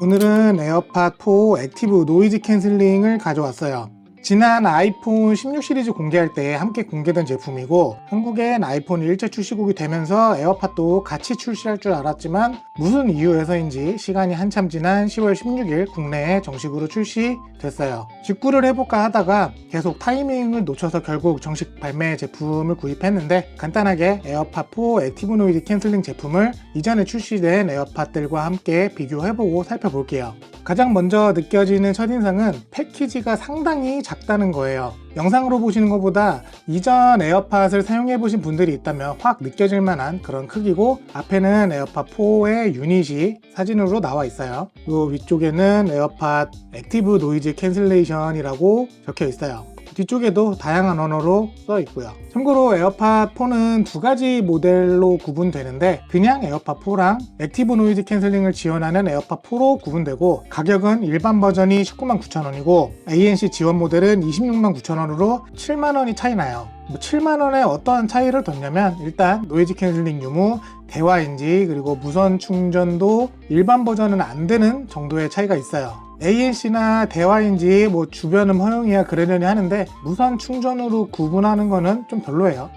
오늘은 에어팟 4 액티브 노이즈 캔슬링을 가져왔어요. 지난 아이폰 16 시리즈 공개할 때 함께 공개된 제품이고, 한국엔 아이폰 일제 출시국이 되면서 에어팟도 같이 출시할 줄 알았지만 무슨 이유에서인지 시간이 한참 지난 10월 16일 국내에 정식으로 출시됐어요. 직구를 해볼까 하다가 계속 타이밍을 놓쳐서 결국 정식 발매 제품을 구입했는데, 간단하게 에어팟 4 액티브 노이즈 캔슬링 제품을 이전에 출시된 에어팟들과 함께 비교해보고 살펴볼게요. 가장 먼저 느껴지는 첫인상은 패키지가 상당히 작다는 거예요. 영상으로 보시는 것보다 이전 에어팟을 사용해 보신 분들이 있다면 확 느껴질 만한 그런 크기고, 앞에는 에어팟 4의 유닛이 사진으로 나와 있어요. 그 위쪽에는 에어팟 액티브 노이즈 캔슬레이션이라고 적혀 있어요. 뒤쪽에도 다양한 언어로 써 있고요. 참고로 에어팟 4는 두 가지 모델로 구분되는데, 그냥 에어팟 4랑 액티브 노이즈 캔슬링을 지원하는 에어팟 4로 구분되고, 가격은 일반 버전이 199,000원이고 ANC 지원 모델은 269,000원으로 7만원이 차이 나요. 7만원에 어떤 차이를 뒀냐면, 일단 노이즈 캔슬링 유무, 대화인지, 그리고 무선 충전도 일반 버전은 안 되는 정도의 차이가 있어요. ANC나 대화인지 주변음 허용이야 그러려니 하는데, 무선 충전으로 구분하는 거는 좀 별로예요.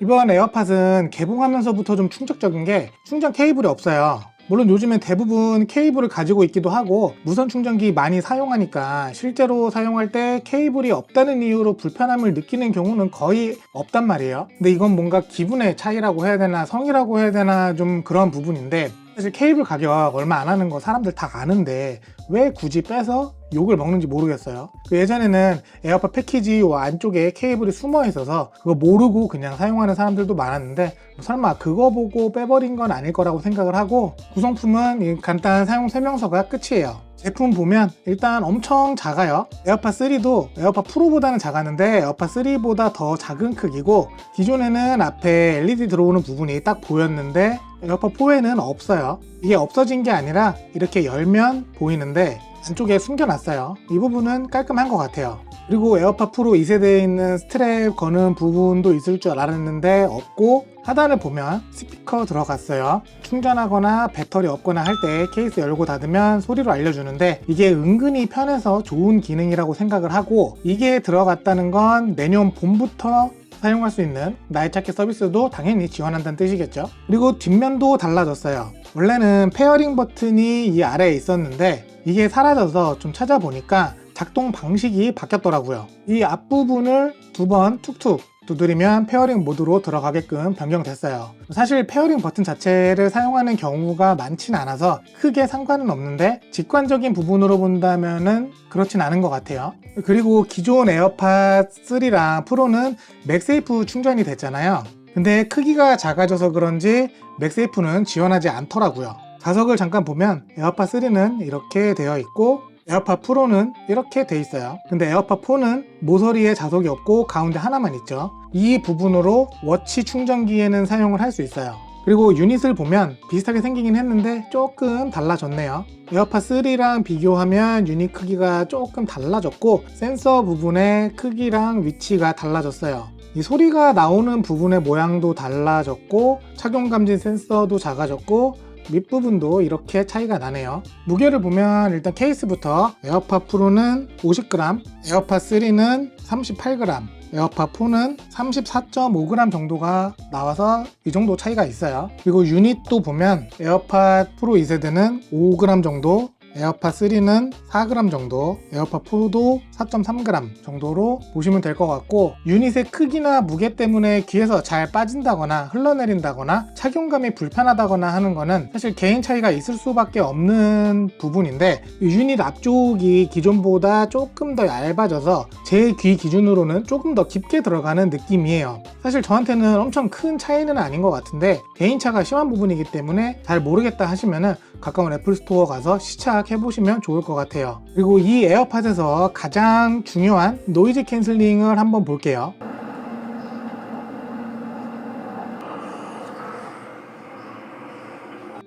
이번 에어팟은 개봉하면서부터 좀 충격적인 게 충전 케이블이 없어요. 물론 요즘엔 대부분 케이블을 가지고 있기도 하고 무선 충전기 많이 사용하니까 실제로 사용할 때 케이블이 없다는 이유로 불편함을 느끼는 경우는 거의 없단 말이에요. 근데 이건 뭔가 기분의 차이라고 해야 되나 성이라고 해야 되나 좀 그런 부분인데, 사실 케이블 가격 얼마 안 하는 거 사람들 다 아는데 왜 굳이 빼서 욕을 먹는지 모르겠어요. 예전에는 에어팟 패키지 안쪽에 케이블이 숨어 있어서 그거 모르고 그냥 사용하는 사람들도 많았는데, 설마 그거 보고 빼버린 건 아닐 거라고 생각을 하고, 구성품은 간단한 사용 설명서가 끝이에요. 제품 보면 일단 엄청 작아요. 에어팟 3도 에어팟 프로보다는 작았는데 에어팟 3보다 더 작은 크기고, 기존에는 앞에 LED 들어오는 부분이 딱 보였는데 에어팟 4에는 없어요. 이게 없어진 게 아니라 이렇게 열면 보이는데 안쪽에 숨겨놨어요. 이 부분은 깔끔한 것 같아요. 그리고 에어팟 프로 2세대에 있는 스트랩 거는 부분도 있을 줄 알았는데 없고, 하단을 보면 스피커 들어갔어요. 충전하거나 배터리 없거나 할 때 케이스 열고 닫으면 소리로 알려주는데, 이게 은근히 편해서 좋은 기능이라고 생각을 하고, 이게 들어갔다는 건 내년 봄부터 사용할 수 있는 나이찾기 서비스도 당연히 지원한다는 뜻이겠죠. 그리고 뒷면도 달라졌어요. 원래는 페어링 버튼이 이 아래에 있었는데 이게 사라져서 좀 찾아보니까 작동 방식이 바뀌었더라고요. 이 앞부분을 두 번 툭툭 두드리면 페어링 모드로 들어가게끔 변경됐어요. 사실 페어링 버튼 자체를 사용하는 경우가 많진 않아서 크게 상관은 없는데, 직관적인 부분으로 본다면은 그렇진 않은 것 같아요. 그리고 기존 에어팟 3랑 프로는 맥세이프 충전이 됐잖아요. 근데 크기가 작아져서 그런지 맥세이프는 지원하지 않더라고요. 자석을 잠깐 보면 에어팟 3는 이렇게 되어 있고 에어팟 프로는 이렇게 돼 있어요. 근데 에어팟 4는 모서리에 자석이 없고 가운데 하나만 있죠. 이 부분으로 워치 충전기에는 사용을 할 수 있어요. 그리고 유닛을 보면 비슷하게 생기긴 했는데 조금 달라졌네요. 에어팟 3랑 비교하면 유닛 크기가 조금 달라졌고, 센서 부분의 크기랑 위치가 달라졌어요. 이 소리가 나오는 부분의 모양도 달라졌고, 착용 감지 센서도 작아졌고, 밑부분도 이렇게 차이가 나네요. 무게를 보면 일단 케이스부터 에어팟 프로는 50g, 에어팟 3는 38g, 에어팟 4는 34.5g 정도가 나와서 이 정도 차이가 있어요. 그리고 유닛도 보면 에어팟 프로 2세대는 5g 정도, 에어팟 3는 4g 정도, 에어팟 4도 4.3g 정도로 보시면 될 것 같고, 유닛의 크기나 무게 때문에 귀에서 잘 빠진다거나 흘러내린다거나 착용감이 불편하다거나 하는 거는 사실 개인 차이가 있을 수밖에 없는 부분인데, 유닛 앞쪽이 기존보다 조금 더 얇아져서 제 귀 기준으로는 조금 더 깊게 들어가는 느낌이에요. 사실 저한테는 엄청 큰 차이는 아닌 것 같은데, 개인차가 심한 부분이기 때문에 잘 모르겠다 하시면은 가까운 애플 스토어 가서 시착해보시면 좋을 것 같아요. 그리고 이 에어팟에서 가장 중요한 노이즈 캔슬링을 한번 볼게요.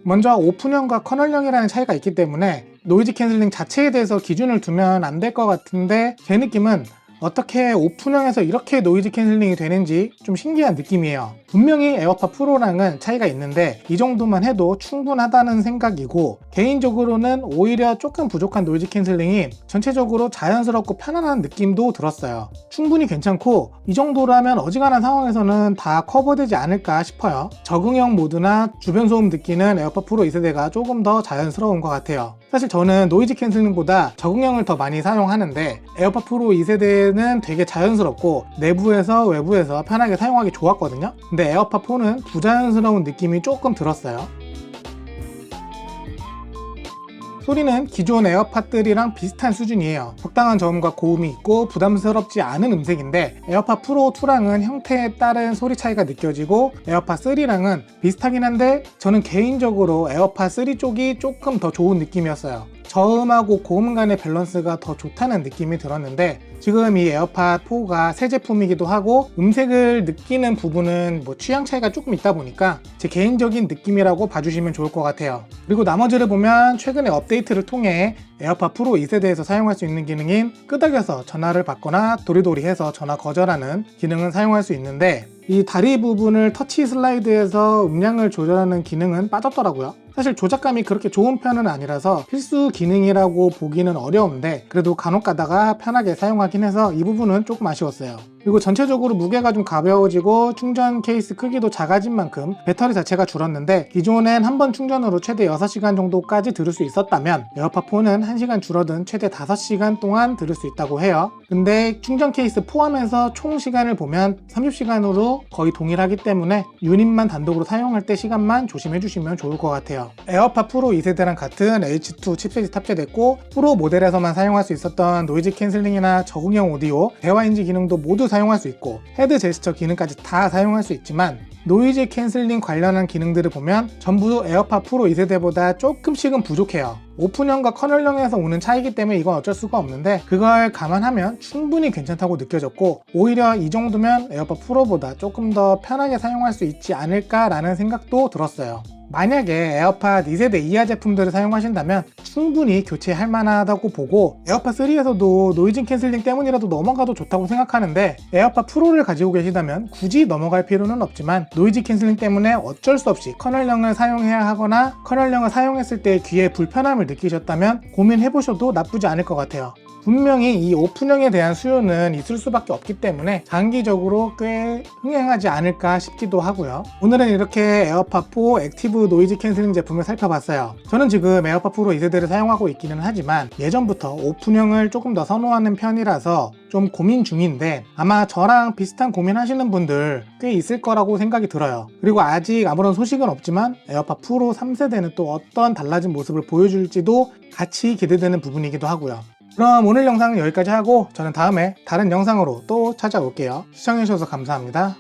먼저 오픈형과 커널형이라는 차이가 있기 때문에 노이즈 캔슬링 자체에 대해서 기준을 두면 안 될 것 같은데, 제 느낌은 어떻게 오픈형에서 이렇게 노이즈 캔슬링이 되는지 좀 신기한 느낌이에요. 분명히 에어팟 프로랑은 차이가 있는데 이 정도만 해도 충분하다는 생각이고, 개인적으로는 오히려 조금 부족한 노이즈 캔슬링이 전체적으로 자연스럽고 편안한 느낌도 들었어요. 충분히 괜찮고 이 정도라면 어지간한 상황에서는 다 커버되지 않을까 싶어요. 적응형 모드나 주변 소음 느끼는 에어팟 프로 2세대가 조금 더 자연스러운 것 같아요. 사실 저는 노이즈 캔슬링보다 적응형을 더 많이 사용하는데 에어팟 프로 2세대는 되게 자연스럽고 내부에서 외부에서 편하게 사용하기 좋았거든요. 근데 에어팟 4는 부자연스러운 느낌이 조금 들었어요. 소리는 기존 에어팟들이랑 비슷한 수준이에요. 적당한 저음과 고음이 있고 부담스럽지 않은 음색인데 에어팟 프로 2랑은 형태에 따른 소리 차이가 느껴지고 에어팟 3랑은 비슷하긴 한데 저는 개인적으로 에어팟 3 쪽이 조금 더 좋은 느낌이었어요. 저음하고 고음 간의 밸런스가 더 좋다는 느낌이 들었는데, 지금 이 에어팟 4가 새 제품이기도 하고 음색을 느끼는 부분은 취향 차이가 조금 있다 보니까 제 개인적인 느낌이라고 봐주시면 좋을 것 같아요. 그리고 나머지를 보면 최근에 업데이트를 통해 에어팟 프로 2세대에서 사용할 수 있는 기능인 끄덕여서 전화를 받거나 도리도리해서 전화 거절하는 기능은 사용할 수 있는데, 이 다리 부분을 터치 슬라이드에서 음량을 조절하는 기능은 빠졌더라고요. 사실 조작감이 그렇게 좋은 편은 아니라서 필수 기능이라고 보기는 어려운데 그래도 간혹 가다가 편하게 사용하긴 해서 이 부분은 조금 아쉬웠어요. 그리고 전체적으로 무게가 좀 가벼워지고 충전 케이스 크기도 작아진 만큼 배터리 자체가 줄었는데, 기존엔 한 번 충전으로 최대 6시간 정도까지 들을 수 있었다면 에어팟 4는 1시간 줄어든 최대 5시간 동안 들을 수 있다고 해요. 근데 충전 케이스 포함해서 총 시간을 보면 30시간으로 거의 동일하기 때문에 유닛만 단독으로 사용할 때 시간만 조심해 주시면 좋을 것 같아요. 에어팟 프로 2세대랑 같은 H2 칩셋이 탑재됐고 프로 모델에서만 사용할 수 있었던 노이즈 캔슬링이나 적응형 오디오, 대화인지 기능도 모두 사용할 수 있고 헤드 제스처 기능까지 다 사용할 수 있지만, 노이즈 캔슬링 관련한 기능들을 보면 전부 에어팟 프로 2세대보다 조금씩은 부족해요. 오픈형과 커널형에서 오는 차이기 때문에 이건 어쩔 수가 없는데 그걸 감안하면 충분히 괜찮다고 느껴졌고, 오히려 이 정도면 에어팟 프로보다 조금 더 편하게 사용할 수 있지 않을까라는 생각도 들었어요. 만약에 에어팟 2세대 이하 제품들을 사용하신다면 충분히 교체할 만하다고 보고, 에어팟 3에서도 노이즈 캔슬링 때문이라도 넘어가도 좋다고 생각하는데 에어팟 프로를 가지고 계시다면 굳이 넘어갈 필요는 없지만 노이즈 캔슬링 때문에 어쩔 수 없이 커널형을 사용해야 하거나 커널형을 사용했을 때 귀에 불편함을 느끼셨다면 고민해보셔도 나쁘지 않을 것 같아요. 분명히 이 오픈형에 대한 수요는 있을 수밖에 없기 때문에 장기적으로 꽤 흥행하지 않을까 싶기도 하고요. 오늘은 이렇게 에어팟 4 액티브 노이즈 캔슬링 제품을 살펴봤어요. 저는 지금 에어팟 프로 2세대를 사용하고 있기는 하지만 예전부터 오픈형을 조금 더 선호하는 편이라서 좀 고민 중인데, 아마 저랑 비슷한 고민하시는 분들 꽤 있을 거라고 생각이 들어요. 그리고 아직 아무런 소식은 없지만 에어팟 프로 3세대는 또 어떤 달라진 모습을 보여줄지도 같이 기대되는 부분이기도 하고요. 그럼 오늘 영상은 여기까지 하고 저는 다음에 다른 영상으로 또 찾아올게요. 시청해주셔서 감사합니다.